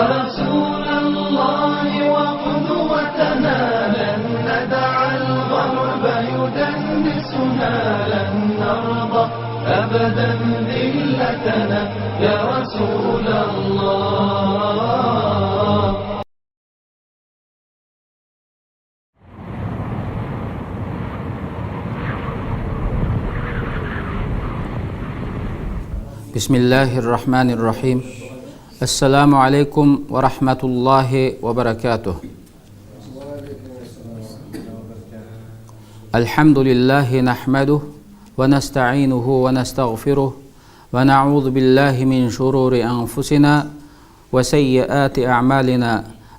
رسول الله وقدوتنا لن ندع الغرب يدنسنا لن نرضى أبدا ذلتنا يا رسول الله. بسم الله الرحمن الرحيم. السلام عليكم ورحمة الله وبركاته. الحمد لله نحمده ونستعينه ونستغفره ونعوذ بالله من شرور أنفسنا وسيئات أعمالنا.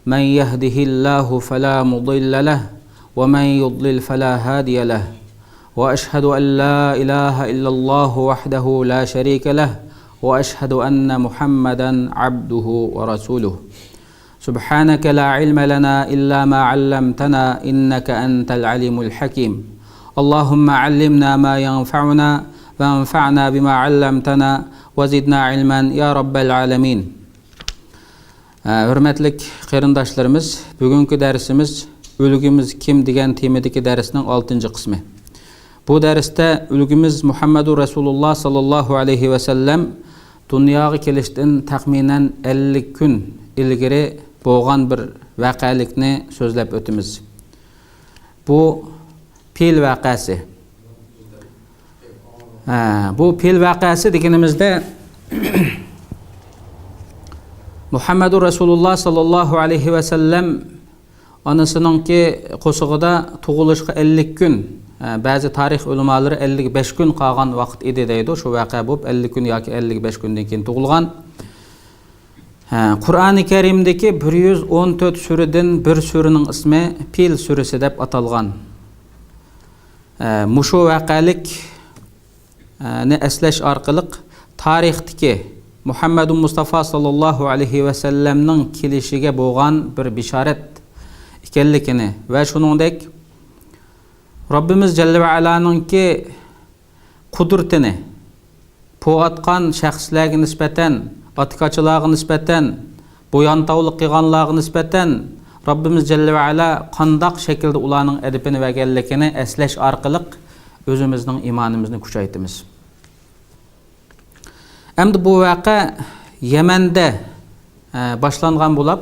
من يهده الله فلا مضل له ومن يضلل فلا هادي له. وأشهد أن لا إله إلا الله وحده لا شريك له وأشهد أن محمدا عبده ورسوله. سبحانك لا علم لنا إلا ما علمتنا إنك أنت العليم الحكيم. اللهم علمنا ما ينفعنا وانفعنا بما علمتنا وزدنا علما يا رب العالمين. Hürmetlik qarindoshlarimiz, bugungi darsimiz O'ligimiz kim degan temadagi darsning 6-qismi. Bu darsda O'ligimiz Muhammadur Rasululloh sallallohu alayhi va sallam dunyoga kelishdan taxminan 50 kun ilgari bo'lgan bir voqelikni so'zlab o'tamiz. Bu Pil voqeasi. Bu Pil voqeasi deganimizda Muhammadur Rasululloh sallallohu alayhi va sallam onasininki qo'shig'ida tug'ilishga 50 kun, ba'zi tarix ulamalari 55 kun qolgan vaqt edi deydi. Shu voqea bo'lib 50 kun yoki 55 kundan keyin tug'ilgan. Qur'oni Karimdagi 114 suradan bir suraning ismi Pil surasi deb atalgan. Mushu voqelik ni eslash orqali tarixdagi Muhammad Mustafa sallallohu alayhi va sallamning kelishiga bo'lgan bir bishorat ekanligini va shuningdek Rabbimiz Jalla va Alaninki qudratini po'atgan shaxslarga nisbatan, otqachilarga nisbatan, bo'yantavlik qilganlarga nisbatan Rabbimiz Jalla va Ala qandoq shaklda ularning adabini va ekanligini eslash orqali o'zimizning iymonimizni kuchaytiramiz. Endi bu voqea Yamanda boshlangan bo'lib,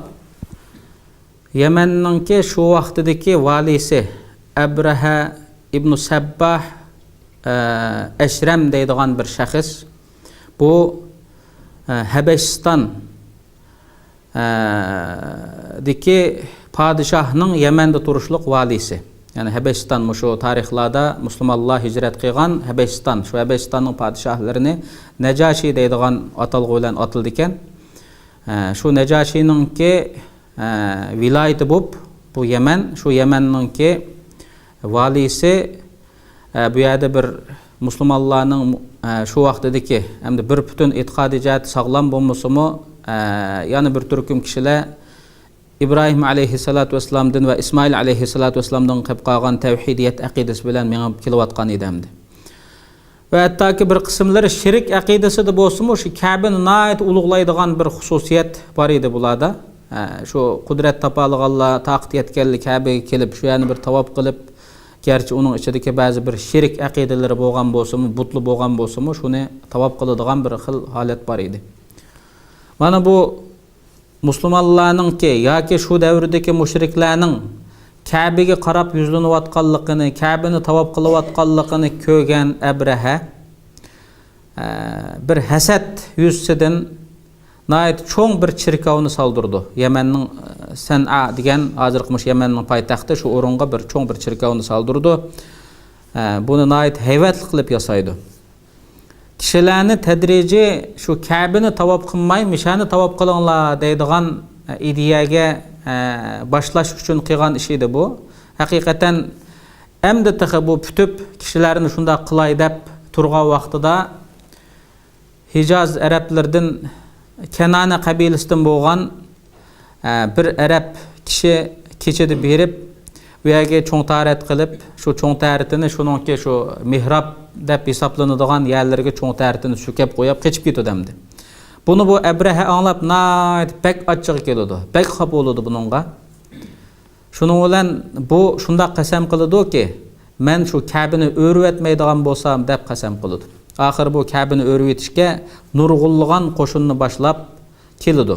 Yamanninki shu vaqtdagi valisi Abraha ibn Sabbah Ashram deydigan bir shaxs bu Habasiston deki padişahning Yamanda turishliq valisi. Yani Habasiston shu tarixlarda musulmonlar hijrat qilgan Habasiston, shu Habasistonning padişahlarini Najashi deydigan atalg'i bilan atildi ekan. Shu Najashiningki viloyati bo'lib bu Yaman, shu Yamanningki valisi bu yerda bir musulmonlarning shu vaqtdagi hamda bir butun e'tiqodiy jihat sog'lom bo'lmasimi, yana bir turkum kishilar İbrahim aleyhissalatu vesselam'dan ve İsmail aleyhissalatu vesselam'dan qilib qolgan tavhidiyat aqidasi bilan menga kelayotgan edimdi. Ve hatta ki bir qismlari shirk aqidasi de bo'lsa-mu, shu Ka'bani nihoyat ulug'laydigan bir xususiyat bor edi bularda. Shu qudrat topalganlar taqat yetganlik Ka'baga kelib, shu yani bir tavob qilib, gerçi uning ichidagi ba'zi bir shirk aqidalari bo'lgan bo'lsa-mu, butli bo'lgan bo'lsa-mu, shuni tavob qiladigan bir xil holat bor edi. Mana bu musulmonlarningki yoki shu davrdagi mushriklarning Ka'baga qarab yuzlanayotganligini, Ka'bani tavob qilayotganligini ko'rgan Abraha bir hasad yuzsidan nihoyat cho'ng bir chirkovni soldirdi. Yamanning San'a degan hozirgi Yamanning poytaxti shu o'ringa bir cho'ng bir chirkovni soldirdi. Buni nihoyat hayvatli qilib yasaydi. Kishilarni tadrijiy shu Ka'bani tavob qilmay, mishani tavob qilinglar deydigan ideyaga boshlash uchun qilgan ish edi bu. Haqiqatan endi bu putib kishilarni shunda qilay deb turgan vaqtida Hijaz arablardan Kanana qabilasidan bo'lgan bir arab kishi kechida berib, bu yerga cho'ng tarat qilib, shu cho'ng taratini shuningki shu mihrab deb hisoblanadigan yerlarga cho'ng taratini sukab qo'yib, qochib ketdi. Bunu bu Ebrehe anlap nayt pek açık keledi. Pek xap oldu bununla. Şunun bilen bu şunda qasam qılıdı ki, men şu Ka'bani örüp etmeydigan bolsam dep qasam qılıdı. Ahir bu Ka'bani örüp etişke nurgulluğan qoşununu başlap keledi.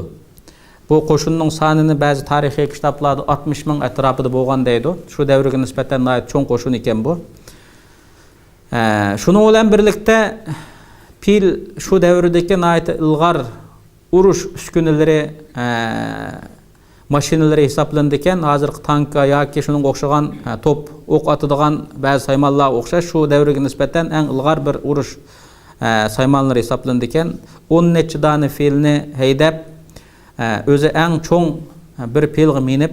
Bu qoşunun sanını bazı tarihi kitaplarda 60 bin etrafında bolgan deydi. Şu devrige nispeten nayt çoğun qoşun eken bu. Şunun bilen birlikte pil şu devrdeki nayt ilgar uruş üskünleri maşinaları hesaplandıken hazırkı tanka yoki şunun okşagan top ok atıdığan bazı saymanlar okşaş şu devrige nispeten en ilgar bir uruş saymanları hesaplandıken 10 neçe dane filni heydep özü en çoğun bir pilgi minip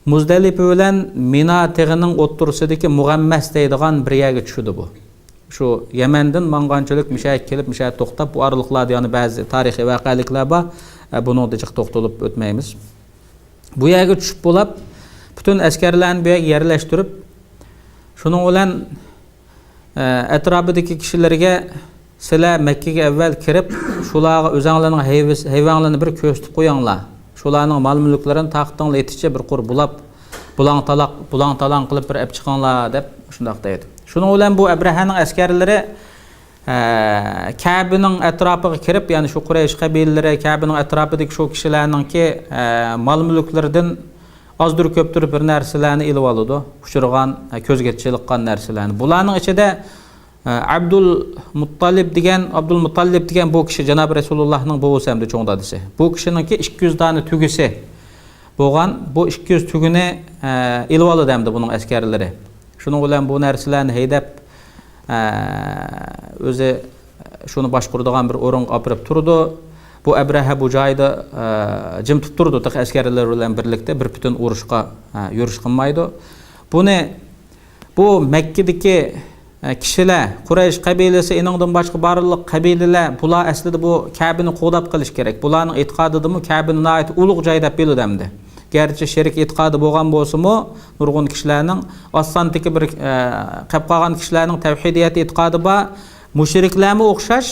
Muzdalifa bilen Mina teginin oturusudaki Mugammes deydigan bir yerge düşüdü bu. Şu Yemen'den mangançılık müşahit kelip müşahit toktap bu aralıklarda yani bazı tarihi vakalikler var. Bunu da çok toktulup ötmeyimiz. Bu yerge düşüp bolap bütün askerlerini bir yerleştirip şunun olan etrafındaki kişilerge sizler Mekke'ye evvel kirip şulağa özanlarının hayvanlarını bir köstüp koyanlar. Şularning mal-mulklarini taqtınla yetişçe bir qur bulap, bulan-talan qilib bir ep chiqanlar deb shundaq deydi. Şunun bilan bu Ebrehe'nin askerleri Ka'ba'ning etrafiga kirib, yani şu Quraysh qabilalari Ka'ba'ning etrafidagi şu kishilarningki mal-mulklaridan azdır köptür bir narsalarni ilib oladi. Uçurgan, ko'zga chiliqqan narsalarni. Bularning ichida Abdülmuttalib degan bu kişi Cenab-ı Resulullah'ın boğusu hem de çoğun dadisi. Bu kişininki 200 tane tügüsü boğan, bu 200 tügüne ilvalı demdi bunun askerleri. Şunun bilen bu narsalarni heydep özü şunu başkurduğun bir orun apırıp turdu. Bu Ebrehe bu joyda jim tutturdu tık askerler bilen birlikte bir bütün uruşqa yürüş qilmaydı. Bu Mekke'deki kişiler, Quraysh qabilesi iningdan başqa barliq qabileler bular aslida bu Ka'bani qo'llab qilish kerak. Bularning e'tiqodidimi Ka'bani nayt ulug' joy deb biladimdi. Gerçi sherik e'tiqodi bo'lgan bo'lsa-mu, nurg'un kishilarning osandagi bir qilib qolgan kishilarning tavhidiyat e'tiqodi bor, mushriklarga o'xshash,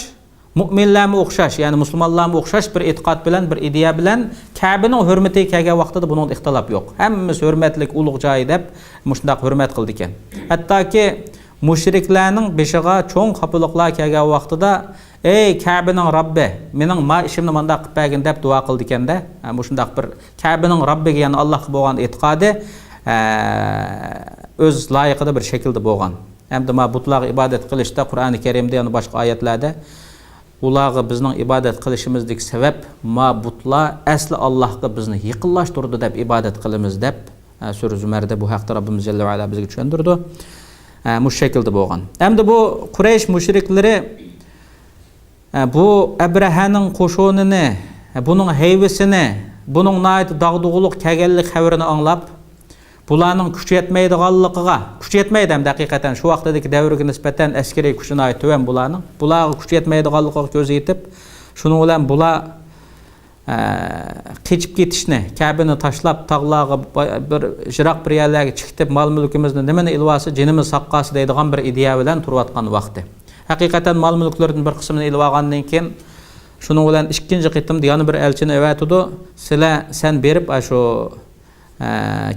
mu'minlarga o'xshash, ya'ni musulmonlarga o'xshash bir e'tiqod bilan, bir ideya bilan Ka'baning hurmatiga kelgan vaqtida buning ixtilof yo'q. Hammamiz hurmatlik ulug' joy deb shundaq hurmat qildi ekan. Hattoki mushriklarning beshiga cho'ng xafalıqlar kelgan vaqtida ey Ka'baning Robbi, mening ma ishimni manda qilib bergin deb duo qildi ekanda. Bu shundaq bir Ka'baning Robbiga, ya'ni Allohga bo'lgan e'tiqodi o'z loyiqida bir shaklda bo'lgan. Hamda ma butlarga ibodat qilishda Qur'oni Karimda, ya'ni boshqa oyatlarda ularga bizning ibodat qilishimizdagi sabab ma butlar asli Allohga bizni yaqinlashtirdi deb ibodat qilamiz deb Sura Zumarda bu haqda Rabbimiz jalla va ala bizga tushuntirdi. Bu şekilde bo'lgan. Hamda bu Quraysh mushrikleri bu Ebrehe'nin qo'shonini, bunun hayvisini, bunun nayt dağdug'uluq kelganlik xabarini anglab, bularning kuch yetmaydiganligiga, kuch yetmaydi ham haqiqatan shu vaqtdagi davrga nisbatan askariy kuchini aytgan bularning. Bularga kuch yetmaydiganligiga ko'z yetib, shuning bilan bular keçip ketishni, Ka'bani tashlab tog'larga bir jiroq bir yerlarga chiqib mol-mulkimizni nimani ilvasi, jinimiz saqqasi deydigan bir ideya bilan turayotgan vaqti. Haqiqatan mol-mulklarning bir qismini ilib olgandan keyin shuning bilan ikkinchi qitim yana bir elchini evatidi. Sizlar sen berib shu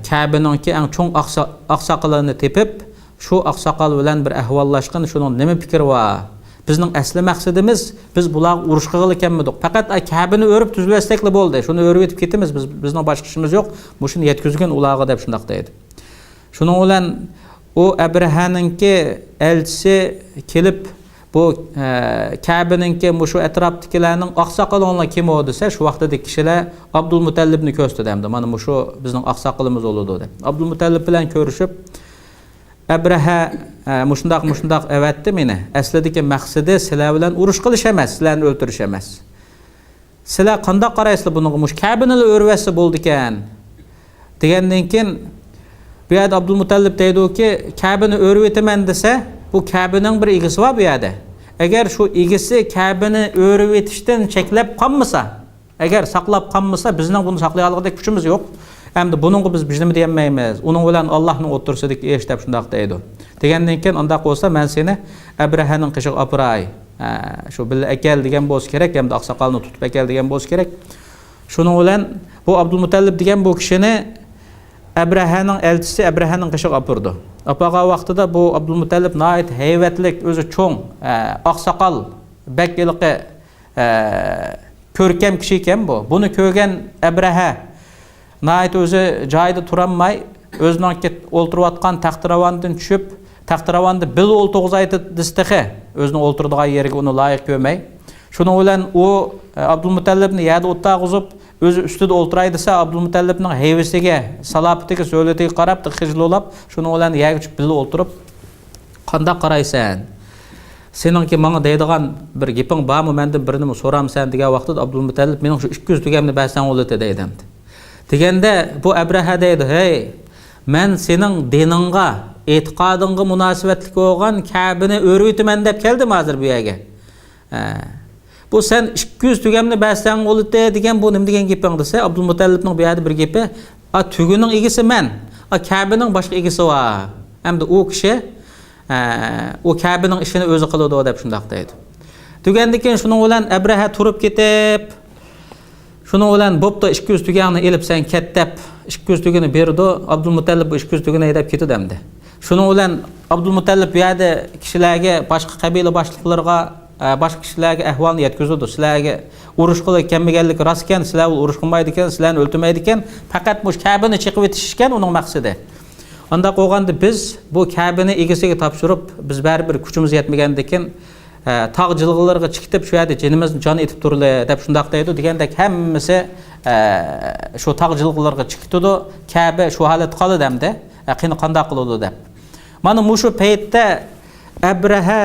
Ka'baningki eng cho'ng oqsoqolini tepib, shu oqsoqol bilan bir ahvollashgan, shuning nima fikri bor? Bizning asli maqsadimiz biz bular urushqa qilganmidik. Faqat Ka'bani o'rib tuzlasakla bo'ldi. Shuni o'rib etib ketamiz. Bizning boshqa ishimiz yo'q. Bu shuni yetkizgan ularga deb shundaq deydi. Shuning bilan o Ebrehe'ninki elchisi kelib bu Ka'baninki shu atrofdagilarning oqsoqolonlar kim o desa, shu vaqtdagi kishilar Abdülmutallibni ko'rsatdi hamda mana shu bizning oqsoqolimiz bo'ladi deb. Abdülmutallib bilan ko'rishib Ebrehe mushundaq evatdi meni. Aslidagi maqsadi sizlar bilan urush qilish emas, sizlarni o'ltirish emas. Sizlar qanday qaraysizlar bunga? Mush Ka'bani o'rvasi bo'ldi ekan. Degandan keyin bu yerda Abdülmutallib deydi-ki, Ka'bani o'rib etaman desa, bu Ka'baning bir egisi bor bu yerda. Agar shu egisi Ka'bani o'rib etishdan cheklab qolmasa, agar saqlab qolmasa, bizning buni saqlay oladigan kuchimiz yo'q. Hamda buningga biz nima deyolmaymiz. Uning bilan Allohning o'tirsidagi ish deb shundaq deydi. Degandan keyin undaq bo'lsa, men seni Ebrehe'ning qishiga opiray. Şu bil ekel degan bo'lsa kerak, hamda oqsoqolni tutib ekel degan bo'lsa kerak. Shuning bilan bu Abdulmutallib degan bu kishini Abrahaning elchisi Abrahaning qishiga opirdi. Opagan vaqtida bu Abdulmutallib nihoyat hayvatlik, o'zi cho'ng, oqsoqol, bakkiliqi ko'rkam kishi ekan bu. Buni ko'rgan Abraha nihoyat o'zi joyida turolmay, o'zining o'ltirayotgan taxtiravandan tushib, taxtiravanda bil o'lto'g'izaydi distiqi, o'zini o'ltiradigan yeriga uni loyiq ko'rmay. Shuning bilan u Abdulmutallibni yada o'tag'izib, o'zi ustida o'ltiraydi-sa, Abdulmutallibning hayvisiga, salobatiga, so'latiga qarab, xijlolab, shuning bilan yaga tushib bil o'ltirib, qanday qaraysan? Seninki menga deydigan bir gaping bormi? Mendan birini so'ramsan degan vaqtda Abdulmutallib mening shu 200 tugamni bersan o'lati deydi. Deganda bu Abraha deydi: "Hey, men sening diningga, e'tiqodingga munosabatli bo'lgan Ka'bani o'rvitaman deb keldim hozir bu yerga. Bu sen 200 tugamni bersan o'lati degan bu nima degan gaping desa, Abdulmutallibning bu yerda bir gapi, "A tugining egisi men, a Ka'baning boshqa egisi bor. Hamda u kishi o Ka'baning ishini o'zi qiladi deb shunday deydi." Degandan keyin shuning bilan Abraha turib ketib, shuning bilan bo'pti 200 tuganni elib sen ket deb 200 tugini berdi. Abdulmutallib bu 200 tugini haydab ketdi hamda. Shuning bilan Abdulmutallib bu yerda kishilarga, boshqa qabila boshliqlariga, boshqa kishilarga ahvolni yetkazdi. Sizlarga urush qilib kelmaganlik rost ekan, sizlar urush qilmaydi ekan, sizlarni o'ltirmaydi ekan, faqat bu Ka'bani chiqib etishgan uning maqsadi. Onda qo'yganda biz bu Ka'bani egasiga topshirib, biz baribir kuchimiz yetmagandan keyin tog' jilg'ilariga chiqib shu yerda jinimizni jon etib turli deb shunday deydi. Degandek hammasi shu tog' jilg'ilariga chiqdi. Ka'ba shu holat qoldi hamda, qanday qiladi deb. Mana shu paytda Abraha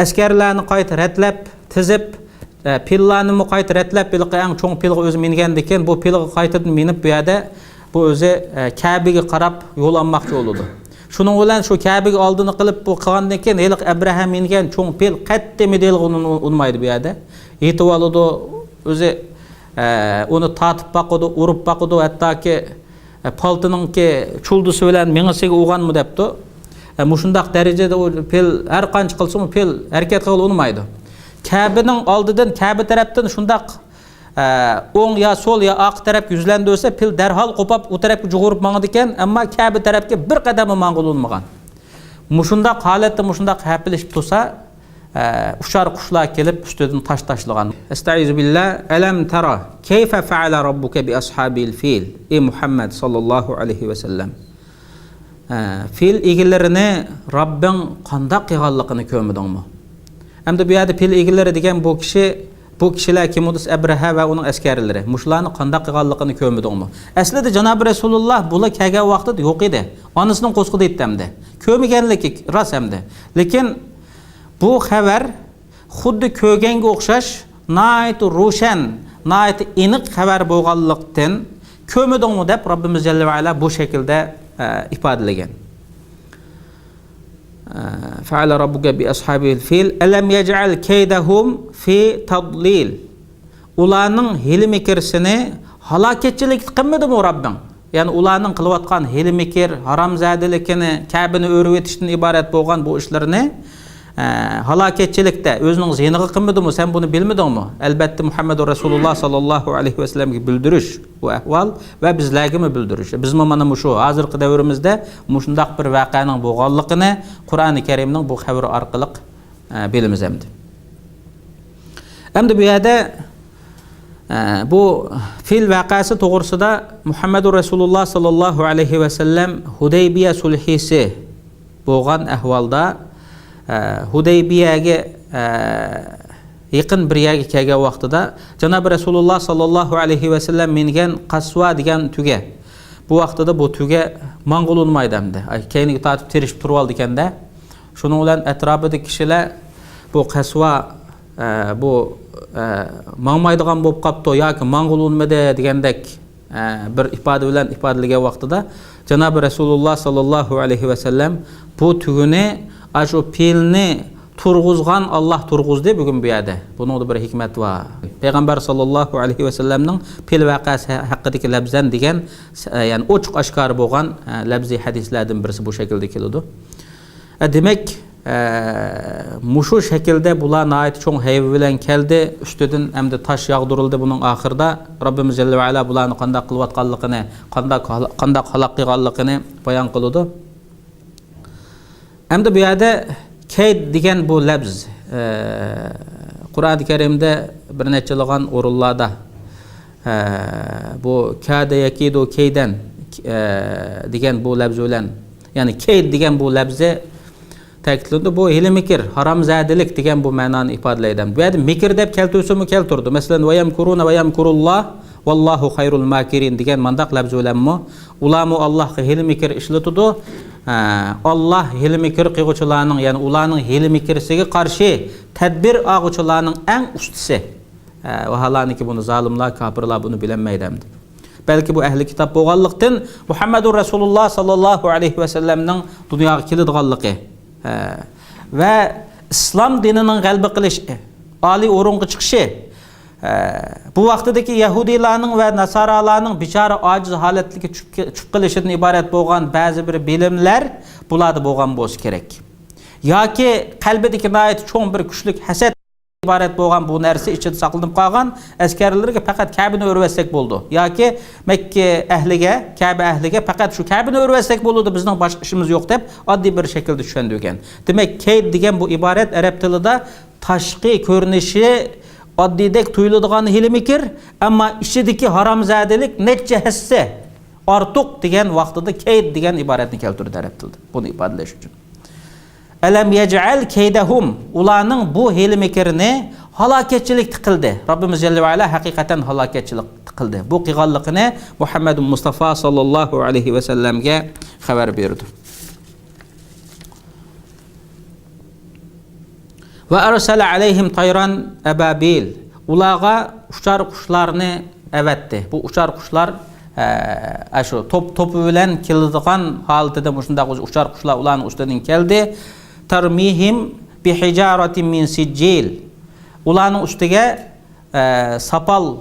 askarlarni qayta ratlab, tizib, pillarni qayta ratlab, pilga eng cho'ng pilga o'zi mingandan keyin bu pilga qaytadan minib bu yerda bu o'zi Ka'baga qarab yo'l olmoqchi bo'ldi. Shuning bilan shu Ka'baga oldini qilib bu qilgandan keyin heliq Abraha mingan cho'ng pil qattiq medelg'ini unmaydi bu yerda. Yetib oldi, o'zi uni tatib baqidi, urib baqidi, hattoki paltiningki chuldisi bilan mengasiga uyg'onmi debdi. Mushundaq darajada u pil har qancha qilsa pil harakat qila olmaydi. Ka'baning oldidan, Ka'ba tarafdan shundaq o'ng ya sol ya oq tarafga yuzlandi bo'lsa, pil darhol qo'pab u tarafga jug'urib mangdi ekan, ammo Ka'ba tarafga bir qadam mang'ul olmagan. Mushundaq holatda mushundaq hapilishib tursa, ushar qushlar kelib ustidan tosh tashlagan. Estaizu billah, alam tara kayfa fa'ala robbuka bi ashabil fil? Ey Muhammad sallallohu alayhi va sallam. Fil egillarini Robbing qanday qilganligini ko'rmadingmi? Hamda bu yerda fil egillari degan bu kishilar kim o'dis Abraha va uning askarlari. Mushlarni qanday qilganligini ko'rmadingmi? Aslida Janob Rasululloh bular kelgan vaqtida yo'q edi. Onasining qo'sqida aytdimda. Ko'rmaganligi rost hamda. Lekin bu xabar xuddi ko'rganga o'xshash, nihoyat ro'shan, nihoyat aniq xabar bo'lganlikdan ko'rmadingmi deb Robbimiz jalla va ala bu shaklda ifodalagan. Fa'ala robbuka bi ashabil fil alam yaj'al kaydahum fi tadlil. Ularning hili-mikirsini halokatchilik qilmadimi Robbing? Ya'ni ularning qilayotgan hili-mikir, haromzadaligini, Ka'bani o'rib etishdan iborat bo'lgan bu ishlarni halokatchilikda o'zining ziyniga qilmadimi? Sen buni bilmadingmi? Albatta Muhammad Rasululloh sallallohu alayhi va sallamga bildirish bu ahvol va bizlarga bildirish. Biz mana shu hozirgi davrimizda shundaq bir voqeaning bo'lganligini Qur'oni Karimning bu xabari orqali bilamiz hamda. Hamda bu yerda bu fil voqeasi to'g'risida Muhammad Rasululloh sallallohu alayhi va sallam Hudaybiya sulhisi bo'lgan ahvolda Hudaybiyaga yaqin bir yerga kelgan vaqtida Janob Rasululloh sallallohu alayhi va sallam mingan Qasva degan tuga. Bu vaqtida bu tuga mang'ul olmaydi hamda. Keyniga tortib terishib turib oldi ekanda. Shuning bilan atrofida kishilar bu Qasva bu mangmaydigan bo'lib qopti yoki mang'ul olmadi degandek bir ifoda bilan ifodalagan vaqtida Janob Rasululloh sallallohu alayhi va sallam bu tugini shu pilni turg'uzgan Allah turg'uzdi bugun bu yerda. Buningda bir hikmat bor. Payg'ambar sallallohu alayhi va sallamning pil voqeasi haqidagi labzan degan, ya'ni ochiq oshkor bo'lgan labzi hadislardan birisi bu shaklda keladi. Demak, muşu şekilde bularına ait çoğun heyvi bilen keldi, üstüdün hem de taş yağdırıldı bunun ahırda. Rabbimiz Celle ve Ala bularını kandak kılvatkallıkını, kandak halakkigallıkını bayan kılıdı. Hem de bu yerde keyd degen bu lebz, Kur'an-ı Kerim'de bir neçeliğin orullarda bu kâde yekidu keyden degen bu lebz ölen, yani keyd degen bu lebze ta'kidlandi. Bu hili mikir, haramzadilik degan bu ma'noni ifodalaydi. Bu yerda mikir deb keltirsimi keltirdi. Masalan, va yamkuruna va yamkurulloh vallohu xayrul makirin degan mandaq labz bilanmi ularni Allohga hili mikir ishlatadi. Allah hili mikir qiluvchilarning, ya'ni ularning hili mikirsiga qarshi tadbir oluvchilarning eng ustisi. Vaholaniki buni zolimlar, kofirlar buni bilmaydi. Belki bu ehli kitap bo'lganlikdan Muhammadur Rasululloh sallallohu alayhi va sallamning dunyoga keladiganligi ve İslam dininin galba qilishi, ali o'ringa chiqishi, bu vaqtdagi Yahudilarning ve Nasaralarning bichara ojiz holatlarga tushib qilishidan iborat bo'lgan ba'zi bir bilimlar bularda bo'lgan bo'lsa kerak. Yoki qalbidagi nihoyat cho'ng bir kuchlik hasad ibaret bo'lgan bu narsa ichida saqlanib qolgan askarlarga faqat Ka'bani o'rvatsak bo'ldi. Yoki Makka ahliga, Ka'ba ahliga faqat shu Ka'bani o'rvatsak bo'ldi, bizning boshqa ishimiz yo'q deb oddiy bir shaklda tushunadi ekan. Demak, kayd degan bu iborat arab tilida tashqi ko'rinishi oddiydek tuyuladigan hilmikir, ammo ichidagi haromzadalik necha hissa ortiq degan vaqtida kayd degan iboratni keltirdi arab tilida. Buni ifodalash uchun. Alam yec'al keydahum, ularning bu hili mikirini halokatchilik qildi. Rabbimiz Celle ve Ala hakikaten halokatchilik qildi. Bu qilganligini Muhammed Mustafa sallallahu aleyhi ve sellemge xabar berdi. Ve arsala aleyhim tayran ababil, ularga uçar kuşlarını evetti. Bu uçar kuşlar şu topu bilen keladigan holatida mushunda uçar kuşlar ularning ustidan keldi. Tarmihim bi hijaratin min sijil, ularning ustiga sapal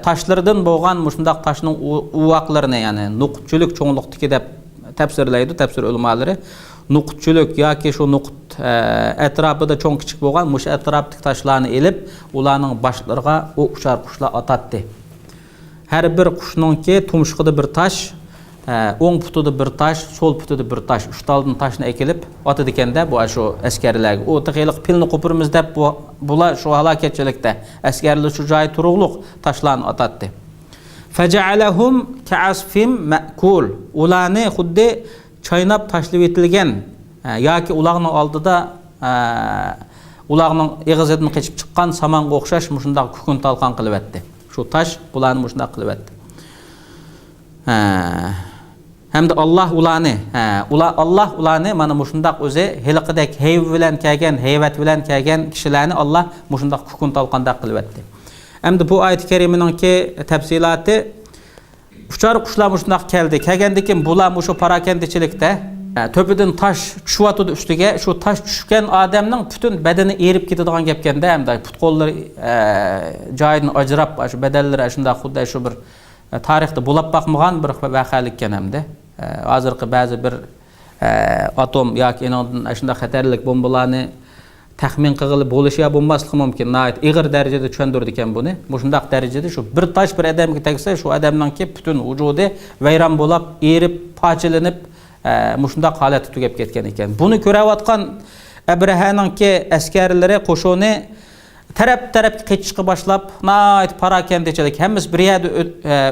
taşlardan bo'lgan mushundaq taşning uvoqlarini, ya'ni nuqutchilik cho'nglikdagi deb tafsirlaydi tafsir ulamolari. Nuqutchilik yoki shu nuqut atrofida cho'ng kichik bo'lgan mush atrofdagi taşlarni elib ularning boshlariga o uchar qushlar atatdi. Har bir qushninki tumshug'ida bir taş, o'ng putida bir taş, sol putida bir taş, uchtaldan taşni ekilib otadi ekanda bu shu askarlarga. O taqiliq pilni qo'pirimiz deb bular shu halokatchilikda askarlar shu joy turug'liq taşlarni atatdi. Faja'alahum ka'asfim ma'kul, ularni xuddi chaynab tashlab etilgan yoki ularning oldida ularning eg'izidan qochib chiqqan samonga o'xshash mushundaq kukun talqon qilib etdi. Shu taş bularni mushundaq qilib etdi. Hem de Allah ularni mana mushundaq o'zi hiliqidek heyv bilan kelgan, heyvat bilan kelgan kishilarni Allah mushundaq kukun talqonda qilib etdi. Hem de bu oyat-i kariminingki tafsiloti uchar qushlar mushundaq keldi. Kelgandan bular mushu parakandichilikda to'pidan taş tushyotdi ustiga, shu taş tushgan odamning butun badani erib ketadigan gapkanda, hamda put qo'llari joyidan ajrab, shu badallari shunday xuddi shu bir tarixda bo'lib boqmagan bir voqelik ekan hamda. Hozirgi ba'zi bir atom yoki shunday xatarlik bombalarni taxmin qilib bo'lishi bo'lmasligi mumkin. Nihoyat ig'ir darajada tushundirdi ekan buni. Mushundaq darajada shu bir tash bir odamga tegsa, shu odamningki butun vujudi vayron bo'lib, erib, parchalanib, mushundaq holatda tugab ketgan ekan. Buni ko'rayotgan Abrahaningki askarlari qo'shoni taraf qechishga boshlab, nihoyat parakandichilik, hammasi bir yerda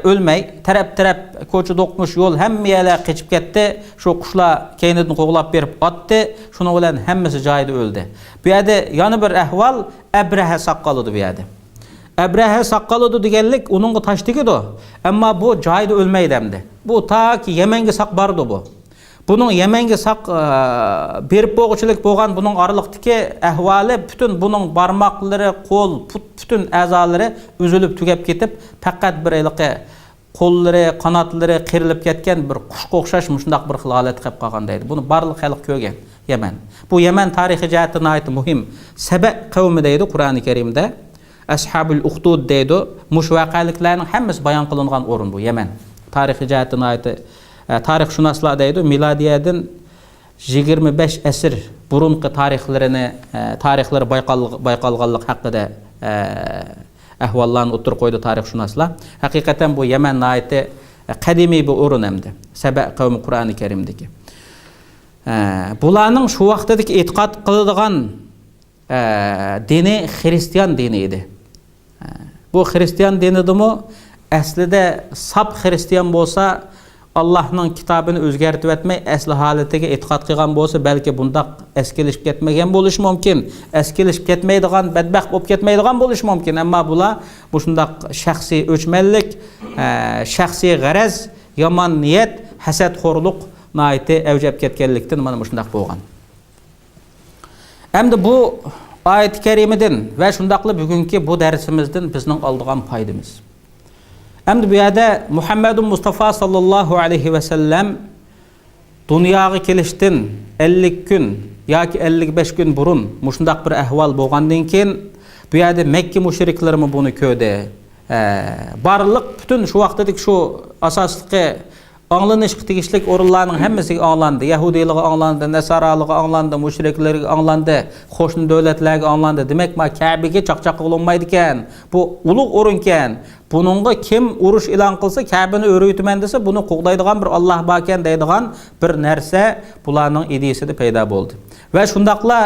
o'lmay, taraf ko'cha do'qmush yo'l hamma yerlar qechib ketdi. Shu qushlar keynidan qo'g'lab berib otdi. Shuning bilan hammasi joyida o'ldi. Bu yerda yana bir ahvol Abraha saqqaladi bu yerda. Abraha saqqaladi deganlik uningga tash tegadi. Ammo bu joyida o'lmaydi hamda. Bu taki Yamanga saq bordi bu. Bunun Yamanga saq berib bo'g'chilik bo'lgan bunun oraliqdagi ahvoli, butun bunun barmoqlari, qo'l, butun a'zolari uzilib tugab ketib, faqat bir eliqi qo'llari, qanotlari qirilib ketgan bir qushga o'xshash shundaq bir holat qilib qolganda edi. Buni barliq xalq ko'rgan Yaman. Bu Yaman tarixi jihatdan ayt muhim. Saba qavmi deydi Qur'oni Karimda. Ashabul Uxdud deydi. Mush voqealiklarning hammasi bayon qilingan o'rin bu Yaman. Tarixi jihatdan ayt tarixshunoslar deydi milodiyadan 25 əsr burunqi tarixləri bayqalğanlıq haqqında ahvallarını o'ttirib qo'ydi tarixshunoslar. Haqiqatan bu Yaman naiti qadimiy bir o'rin hamda Saba qavmi Qur'oni Karimdagi. Bularning shu vaqtdagi e'tiqod qiladigan dini Xristian dini edi. Bu Xristian dinidimi? Aslida sap Xristian bo'lsa, Allah'ның kitabını o'zgartib etmey, asli holatiga e'tiqod qilgan bo'lsa, balki bundaq eskilishib ketmagan bo'lishi mumkin. Eskilishib ketmaydigan, badbaxt bo'lib ketmaydigan bo'lishi mumkin. Ammo bular bu shundaq shaxsiy o'chmanlik, shaxsiy g'araz, yomon niyat, hasadxo'rlik noiti avjab ketganlikdan mana shundaq bo'lgan. Endi bu oyat-i karimadan va shundaqli bugungi bu darsimizdan bizning oldigan foydamiz. Endi bu yerda Muhammedun Mustafa sallallahu aleyhi ve sellem dunyoga kelishdan 50 kun yoki 55 kun burun mushundaq bir ahvol bo'lgandan keyin bu yerda Makka mushriklarimi buni ko'rdi. Barliq bütün shu vaqtdagi shu asosli anglanishga tegishli o'rinlarning hammasiga anglandi. Yahudiylarga anglandi, Nasaralarga anglandi, mushriklarga anglandi, qo'shni davlatlarga anglandi. Demak, Ka'baga chaqchaq qilinmaydi ekan. Bu ulug' o'rin ekan. Bununla kim urush e'lon qilsa, Ka'bani o'raytiman desa, buni qo'g'daydigan bir Alloh bor ekan deydigan bir narsa bularning ideyasida paydo bo'ldi. Va shundaqla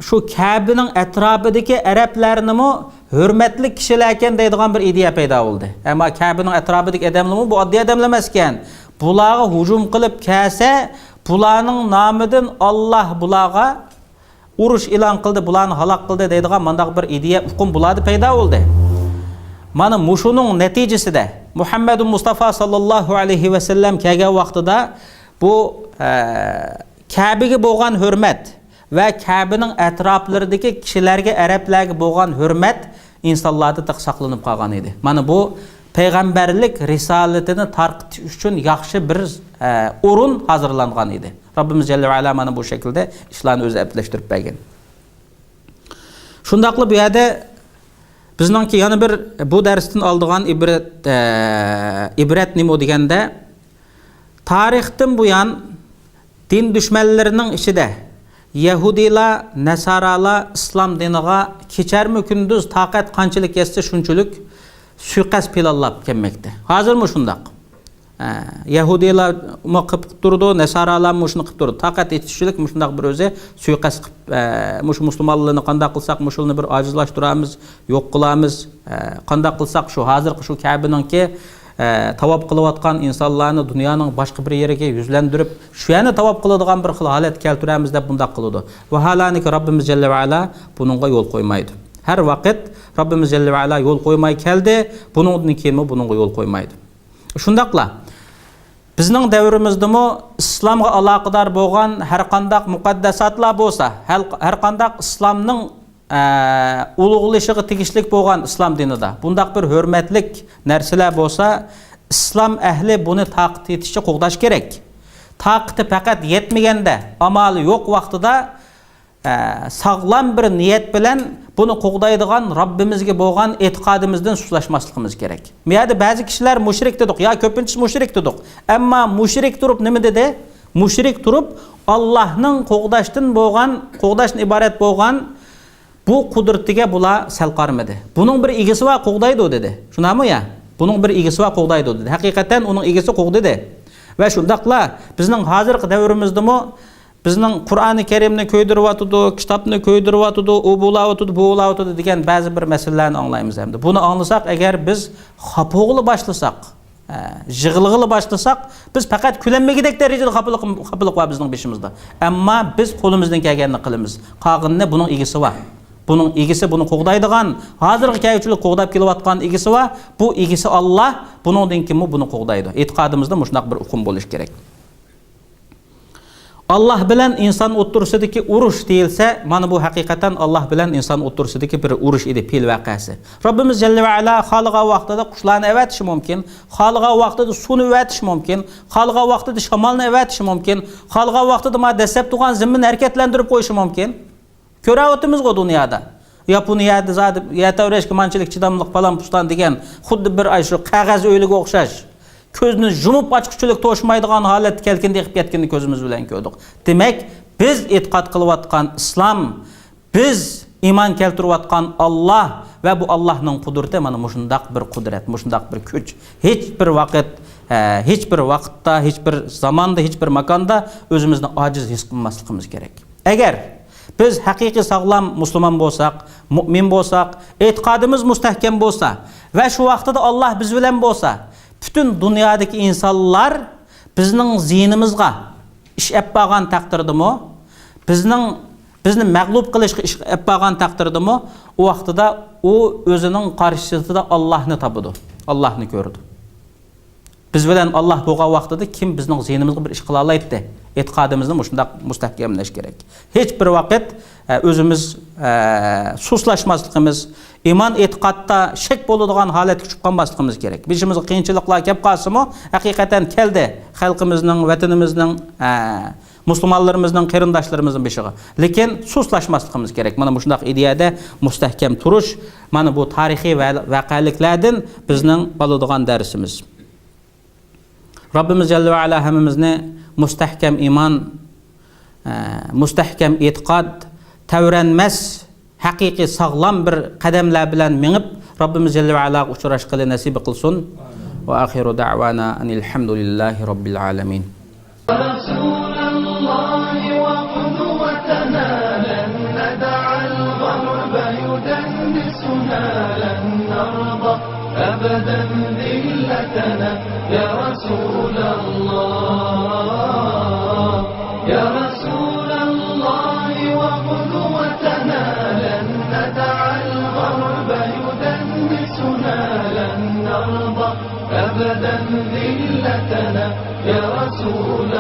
shu Ka'baning atrofidagi arablarnimi hurmatli kishilar ekan deydigan bir ideya paydo bo'ldi. Ammo Ka'baning atrofidagi odamlarmi bu oddiy odamlar emas ekan. Bularga hujum qilib kelsa, bularning nomidan Alloh bularga urush e'lon qildi, bularni halok qildi deydigan mandaq bir ideya hukm bularda paydo bo'ldi. Mana mushuning natijasida Muhammedun Mustafa sallallahu aleyhi ve sellem kelgan vaqtida bu Ka'baga bo'lgan hurmat va Ka'baning atroflaridagi kishilarga, arablarga bo'lgan hurmat insonlarda saqlanib qolgan edi. Mana bu payg'ambarlik risolatini tarqitish uchun yaxshi bir o'rin hozirlangan edi. Rabbimiz jalla va ala mana bu shaklda ishlarni o'zi aplashtirib bergan. Shundaqli bu yerda bizningki yana bir bu darsdan oldigan ibrat nima deganda, tarixdan buyon din dushmanlarining ichida Yahudilar, Nasaralar islom diniga kecharmi kunduz taqat qanchalik yetsa shunchalik suiqasd planlab kelmoqda. Hozirmi shundaq? Yahudilar qilib turdi, Nasaralar shuni qilib turdi. Taqat yetishlik shundaq bir o'zi suiqasd qilib musulmonlarni qanday qilsak shuni bir ojizlashtiramiz, yo'q qilamiz. Qanday qilsak shu hozirgi shu Ka'baningki tavob qilayotgan insonlarni dunyoning boshqa bir yeriga yuzlantirib, shu yana tavob qiladigan bir xil holat keltiramiz deb bundaq qiladi. Va halaniki Rabbimiz jalla va ala buningga yo'l qo'ymaydi. Har vaqt Rabbimiz jalla va ala yo'l qo'ymay keldi, buningdan keyin buningga yo'l qo'ymaydi. Shundaqla bizning davrimizdami islomga aloqador bo'lgan har qanday muqaddasatlar bo'lsa, har qanday islomning ulug'lishiga tegishli bo'lgan islom dinida bundaq bir hurmatlik narsalar bo'lsa, islom ahli buni taqit etishga qo'g'dash kerak. Taqiti faqat yetmaganda, amali yo'q vaqtida sog'lom bir niyat bilan buni qo'g'daydigan Rabbimizga bo'lgan e'tiqodimizdan sustlashmasligimiz kerak. Bu yerda ba'zi kishilar mushrik dedik, yo ko'pincha mushrik dedik. Ammo mushrik turib nima dedi? Mushrik turib Allohning qo'g'dashdan iborat bo'lgan bu qudratiga bular sal qarmadi. Buning bir egasi va qo'g'daydi dedi. Shunami ya? Buning bir egasi va qo'g'daydi dedi. Haqiqatan uning egasi qo'g'didi. Va shundaqla bizning hozirgi davrimizdami bizning Qur'oni Karimni ko'ydiryotdi, kitobni ko'ydiryotdi, u bo'layotdi degan ba'zi bir masalalarni anglaymiz hamda. Buni anglasak, agar biz xapo'g'ili boshlasak, yig'ilg'ili boshlasak, biz faqat kulanmagidek darajada xapo'liq bor bizning beshimizda. Ammo biz qo'limizdan kelganini qilamiz. Qog'inni buning egasi bor. Bunun egisi buni qo'g'daydigan, hozirgi kaychilik qo'g'dab kelayotgan egisi va bu egisi Alloh, buningdan kim buni qo'g'daydi. E'tiqodimizda shunday bir hukm bo'lish kerak. Allah bilan inson o'ttirsidagi urush deyilsa, mana bu haqiqatan Allah bilan inson o'ttirsidagi bir urush edi, pil voqeasi. Robbimiz jalla va ala xalqqa vaqtida qushlarni avatishi mumkin, xalqqa vaqtida suvni avatishi mumkin, xalqqa vaqtida shamolni avatishi mumkin, xalqqa vaqtida dastlab turgan zaminni harakatlantirib qo'yishi mumkin. Ko'ryapmiz-ku dunyoda. Yaponiyada yatavrashga manchilik chidamliq falan pustan degan xuddi bir shu qog'oz o'yliga o'xshash. Көзünü jumup açqıçılık toşmaydigan halat kelkinde qilib ketganini ko'zimiz bilan ko'rdik. Demak, biz e'tiqod qilayotgan islom, biz iman keltirayotgan Allah ve bu Allah'ның kudreti mana mushundaq bir kudret, mushundaq bir kuch. Hiçbir vaqt, hiçbir vaqtda, hiçbir zamanda, hiçbir makanda özümüzni aciz his qilmasligimiz kerak. Agar biz haqiqiy sog'lom musulmon bo'lsak, mu'min bo'lsak, e'tiqodimiz mustahkam bo'lsa va shu vaqtda Allah biz bilan bo'lsa, bütün dünyadaki insanlar bizning zihnimizga ish olib qolgan taqdirdimi, bizni mag'lub qilishga ish olib qolgan taqdirdimi, u vaqtida u o'zining qarshisida Allohni topadi, Allohni ko'rdi. Biz bilan Allah bo'lgan vaqtida kim bizning zihnimizga bir ish qila oladi? E'tiqodimizni shunday mustahkamlash kerak. Hech bir vaqt o'zimiz suslashmasligimiz, iman e'tiqodda shak bo'ladigan holatga tushib qolmasligimiz kerak. Bizimizga qiyinchiliklar kelib qolsa-mu, haqiqatan keldi xalqimizning, vatanimizning, musulmonlarimizning, qarindoshlarimizning beshig'i. Lekin suslashmasligimiz kerak. Mana bu shunday ideyada mustahkam turish, mana bu tarixiy voqealiklardan bizning oladigan darsimiz. Rabbimiz Celle ve Ala hammamizni mustahkam iman, mustahkam e'tiqod, tavranmas, haqiqiy sog'lom bir qadamlar bilan minib Rabbimiz Celle ve Ala uchrashqili nasib qilsin. Va axiru da'wana alhamdulillahi robbil alamin. أبدا ذلتنا يا رسول الله يا رسول الله وقدوتنا لن ندع الغرب يدنسنا لن نرضى أبدا ذلتنا يا رسول